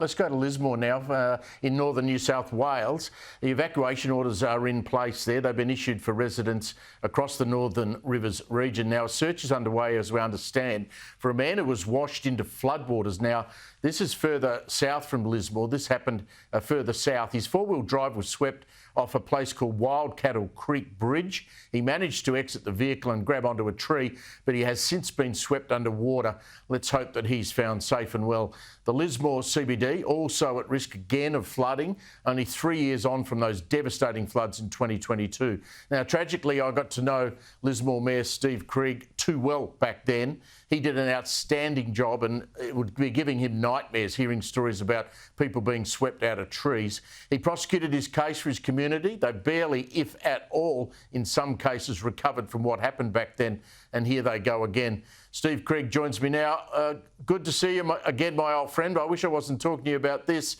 Let's go to Lismore now, in northern New South Wales. The evacuation orders are in place there. They've been issued for residents across the Northern Rivers region. Now, a search is underway, as we understand, for a man who was washed into floodwaters. Now, this is further south from Lismore. This happened further south. His four-wheel drive was swept off a place called Wildcattle Creek Bridge. He managed to exit the vehicle and grab onto a tree, but he has since been swept underwater. Let's hope that he's found safe and well. The Lismore CBD also at risk again of flooding, only 3 years on from those devastating floods in 2022. Now, tragically, I got to know Lismore Mayor Steve Krieg too well back then. He did an outstanding job, and it would be giving him nightmares hearing stories about people being swept out of trees. He prosecuted his case for his community. They barely, if at all, in some cases, recovered from what happened back then, and here they go again. Steve Krieg joins me now. Good to see you again, my old friend. I wish I wasn't talking to you about this.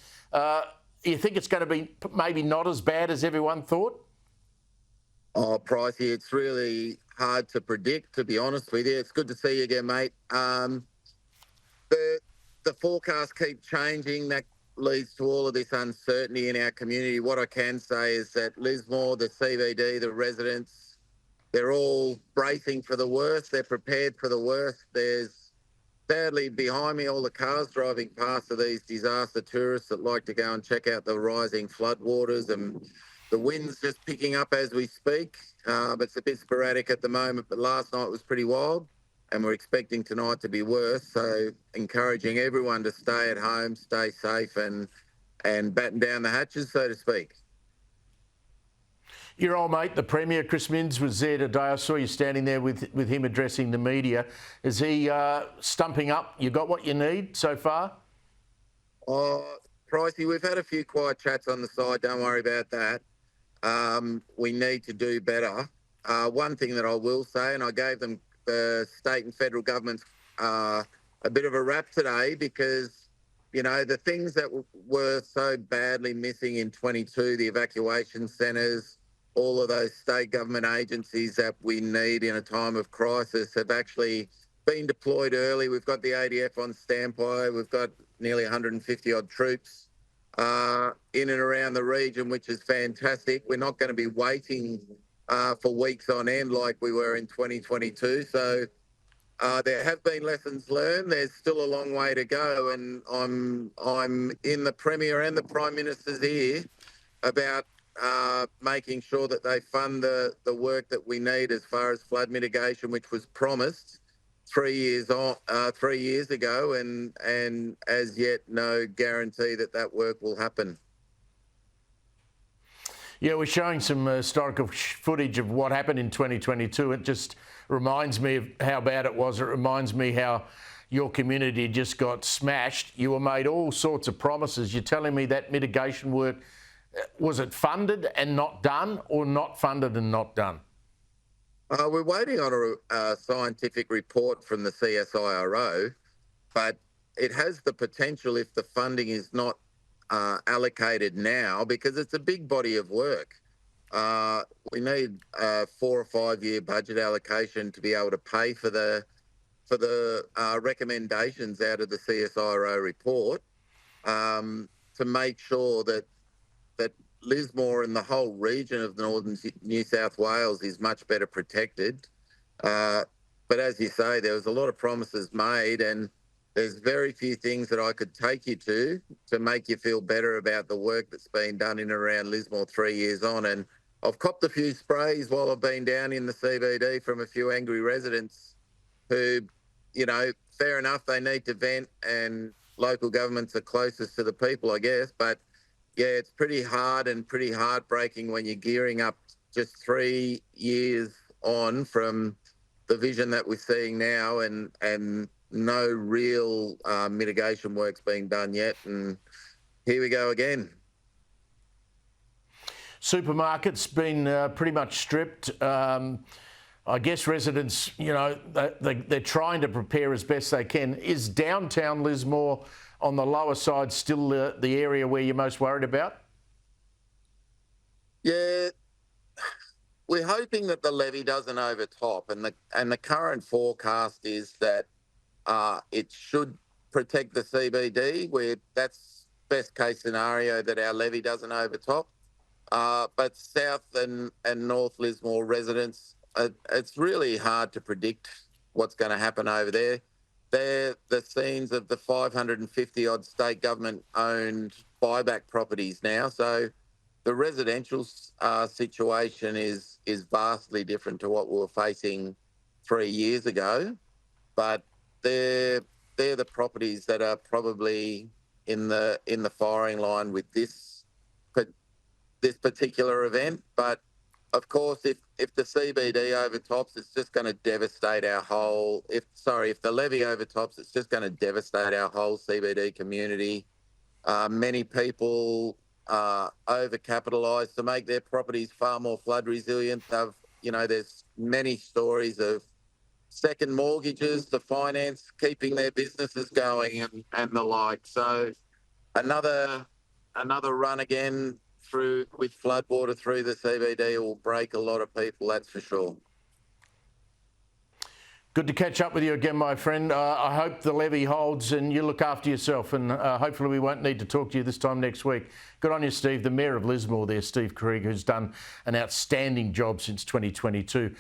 You think it's going to be maybe not as bad as everyone thought? Oh, Pricey, it's really hard to predict, to be honest with you. It's good to see you again, mate. The forecasts keep changing. That leads to all of this uncertainty in our community. What I can say is that Lismore, the CBD, the residents, they're all bracing for the worst. They're prepared for the worst. There's sadly behind me all the cars driving past are these disaster tourists that like to go and check out the rising floodwaters, and the wind's just picking up as we speak. It's a bit sporadic at the moment, but last night was pretty wild, and we're expecting tonight to be worse. So encouraging everyone to stay at home, stay safe, and batten down the hatches, so to speak. Your old mate, the Premier, Chris Minns, was there today. I saw you standing there with him addressing the media. Is he stumping up? You got what you need so far? Oh, Pricey, we've had a few quiet chats on the side. Don't worry about that. We need to do better. One thing that I will say, and I gave them, the state and federal governments, a bit of a rap today because, you know, the things that were so badly missing in 22, the evacuation centres, all of those state government agencies that we need in a time of crisis have actually been deployed early. We've got the ADF on standby. We've got nearly 150 odd troops in and around the region, which is fantastic. We're not going to be waiting for weeks on end like we were in 2022. So there have been lessons learned. There's still a long way to go, and I'm in the Premier and the Prime Minister's ear about making sure that they fund the work that we need as far as flood mitigation, which was promised 3 years ago, and as yet no guarantee that work will happen. Yeah, we're showing some historical footage of what happened in 2022. It just reminds me of how bad it was. It reminds me how your community just got smashed. You were made all sorts of promises. You're telling me that mitigation work, was it funded and not done, or not funded and not done? We're waiting on a scientific report from the CSIRO, but it has the potential, if the funding is not allocated now, because it's a big body of work. We need a 4 or 5 year budget allocation to be able to pay for the recommendations out of the CSIRO report, to make sure that Lismore and the whole region of northern New South Wales is much better protected. But as you say, there was a lot of promises made, and there's very few things that I could take you to make you feel better about the work that's been done in and around Lismore 3 years on. And I've copped a few sprays while I've been down in the CBD from a few angry residents who, you know, fair enough, they need to vent, and local governments are closest to the people, I guess. But yeah, it's pretty hard and pretty heartbreaking when you're gearing up just 3 years on from the vision that we're seeing now, and no real mitigation work's being done yet. And here we go again. Supermarkets been pretty much stripped. I guess residents, you know, they're trying to prepare as best they can. Is downtown Lismore on the lower side still the area where you're most worried about? Yeah, we're hoping that the levy doesn't overtop, and the current forecast is that it should protect the CBD, where that's best case scenario that our levy doesn't overtop. But South and North Lismore residents, it's really hard to predict what's going to happen over there. They're the scenes of the 550 odd state government owned buyback properties now. So the residential situation is vastly different to what we were facing 3 years ago. But they're the properties that are probably in the firing line with this particular event. But of course, if the CBD overtops, it's just going to devastate our whole. If the levy overtops, it's just going to devastate our whole CBD community. Many people overcapitalised to make their properties far more flood resilient. There's many stories of second mortgages to finance keeping their businesses going and the like. So another run again with floodwater through the CBD will break a lot of people, that's for sure. Good to catch up with you again, my friend. I hope the levy holds and you look after yourself, and hopefully we won't need to talk to you this time next week. Good on you, Steve. The Mayor of Lismore there, Steve Krieg, who's done an outstanding job since 2022.